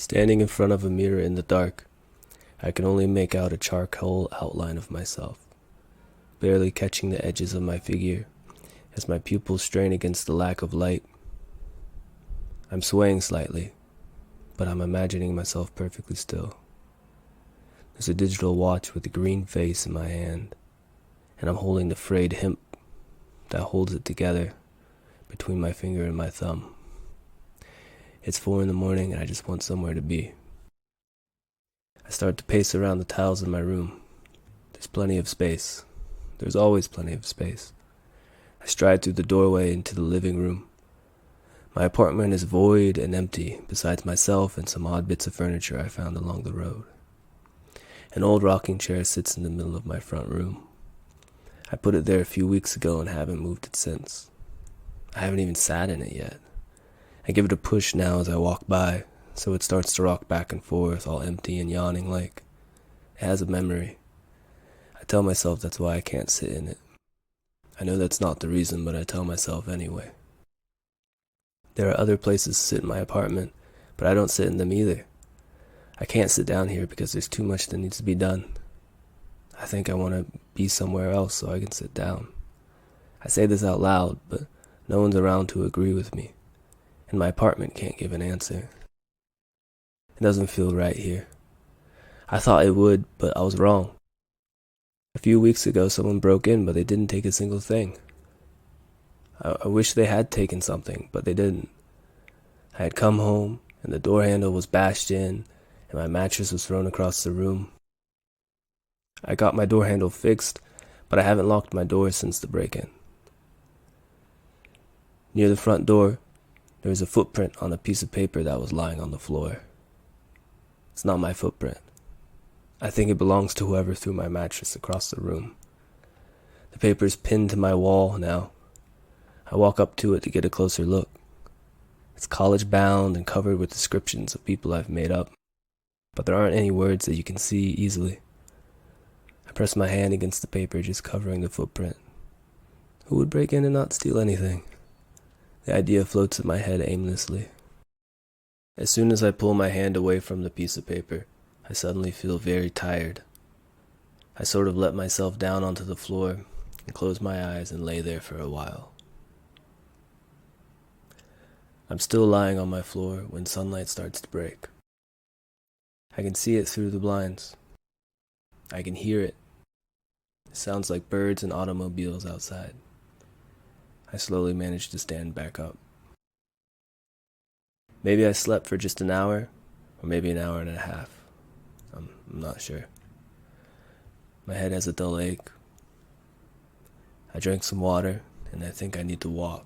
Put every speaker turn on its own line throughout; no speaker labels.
Standing in front of a mirror in the dark, I can only make out a charcoal outline of myself, barely catching the edges of my figure as my pupils strain against the lack of light. I'm swaying slightly, but I'm imagining myself perfectly still. There's a digital watch with a green face in my hand, and I'm holding the frayed hemp that holds it together between my finger and my thumb. It's 4 a.m. and I just want somewhere to be. I start to pace around the tiles in my room. There's plenty of space. There's always plenty of space. I stride through the doorway into the living room. My apartment is void and empty, besides myself and some odd bits of furniture I found along the road. An old rocking chair sits in the middle of my front room. I put it there a few weeks ago and haven't moved it since. I haven't even sat in it yet. I give it a push now as I walk by, so it starts to rock back and forth, all empty and yawning like it has a memory. I tell myself that's why I can't sit in it. I know that's not the reason, but I tell myself anyway. There are other places to sit in my apartment, but I don't sit in them either. I can't sit down here because there's too much that needs to be done. I think I want to be somewhere else so I can sit down. I say this out loud, but no one's around to agree with me, and my apartment can't give an answer. It doesn't feel right here. I thought it would, but I was wrong. A few weeks ago, someone broke in, but they didn't take a single thing. I wish they had taken something, but they didn't. I had come home, and the door handle was bashed in, and my mattress was thrown across the room. I got my door handle fixed, but I haven't locked my door since the break-in. Near the front door, there was a footprint on a piece of paper that was lying on the floor. It's not my footprint. I think it belongs to whoever threw my mattress across the room. The paper is pinned to my wall now. I walk up to it to get a closer look. It's college-bound and covered with descriptions of people I've made up, but there aren't any words that you can see easily. I press my hand against the paper, just covering the footprint. Who would break in and not steal anything? The idea floats in my head aimlessly. As soon as I pull my hand away from the piece of paper, I suddenly feel very tired. I sort of let myself down onto the floor and close my eyes and lay there for a while. I'm still lying on my floor when sunlight starts to break. I can see it through the blinds. I can hear it. It sounds like birds and automobiles outside. I slowly manage to stand back up. Maybe I slept for just an hour, or maybe an hour and a half. I'm not sure. My head has a dull ache. I drank some water, and I think I need to walk.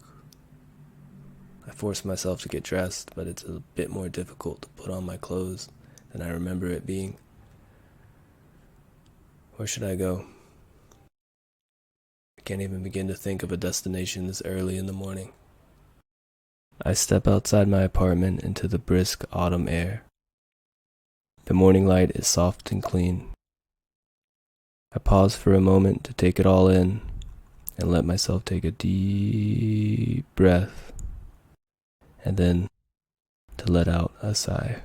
I force myself to get dressed, but it's a bit more difficult to put on my clothes than I remember it being. Where should I go? I can't even begin to think of a destination this early in the morning. I step outside my apartment into the brisk autumn air. The morning light is soft and clean. I pause for a moment to take it all in and let myself take a deep breath, and then to let out a sigh.